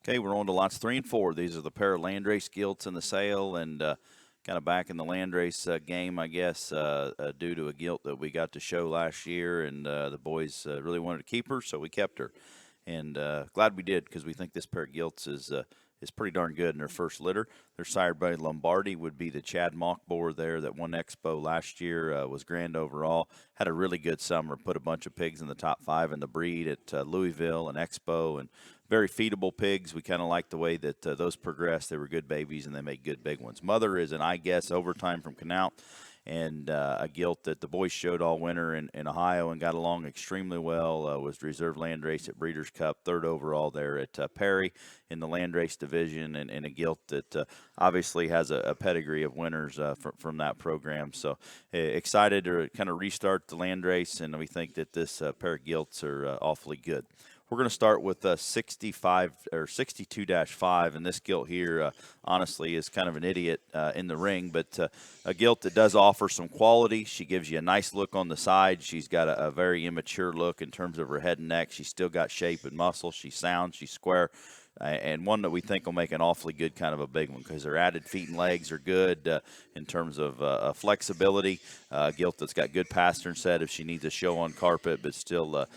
Okay, we're on to lots 3 and 4. These are the pair of landrace gilts in the sale, and kind of back in the landrace game, I guess, due to a gilt that we got to show last year, and the boys really wanted to keep her, so we kept her. And glad we did, because we think this pair of gilts is pretty darn good in their first litter. Their sire by Lombardi would be the Chad Mockboar there that won Expo last year, was grand overall. Had a really good summer, put a bunch of pigs in the top 5 in the breed at Louisville and Expo, and very feedable pigs. We kind of like the way that those progress. They were good babies, and they make good big ones. Mother is an, I guess, overtime from Canal, and a gilt that the boys showed all winter in Ohio and got along extremely well. Was reserve landrace at Breeders' Cup, 3rd overall there at Perry in the landrace division, and a gilt that obviously has a pedigree of winners from that program. So excited to kind of restart the landrace, and we think that this pair of gilts are awfully good. We're going to start with 65 or 62-5, and this gilt here, honestly, is kind of an idiot in the ring, but a gilt that does offer some quality. She gives you a nice look on the side. She's got a very immature look in terms of her head and neck. She's still got shape and muscle. She's sound. She's square. And one that we think will make an awfully good kind of a big one, because her added feet and legs are good in terms of flexibility. Gilt that's got good pastern set if she needs a show on carpet, but still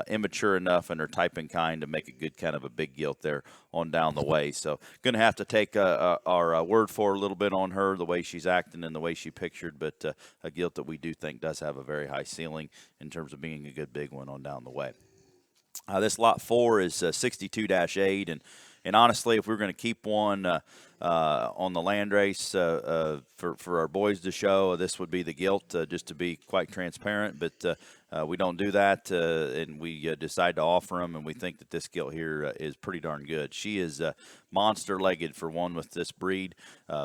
immature enough in her type and kind to make a good kind of a big gilt there on down the way. So going to have to take our word for a little bit on her, the way she's acting and the way she pictured, but a gilt that we do think does have a very high ceiling in terms of being a good big one on down the way. This lot 4 is 62-8, and honestly, if we are going to keep one on the landrace for our boys to show, this would be the gilt, just to be quite transparent. But we don't do that, and we decide to offer them, and we think that this gilt here is pretty darn good. She is monster-legged for one with this breed,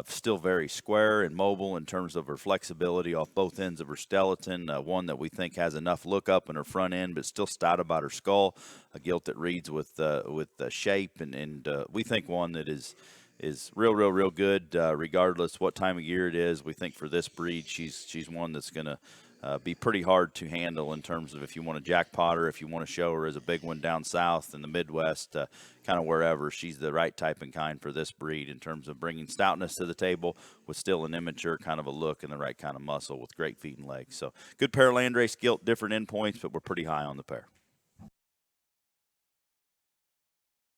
still very square and mobile in terms of her flexibility off both ends of her skeleton, one that we think has enough look up in her front end, but still stout about her skull, a gilt that reads with shape, and we think one that is real good, regardless what time of year it is. We think for this breed, she's one that's going to be pretty hard to handle in terms of if you want to jackpot her, if you want to show her as a big one down south in the Midwest, kind of wherever. She's the right type and kind for this breed in terms of bringing stoutness to the table with still an immature kind of a look and the right kind of muscle with great feet and legs. So good pair of landrace gilt, different endpoints, but we're pretty high on the pair.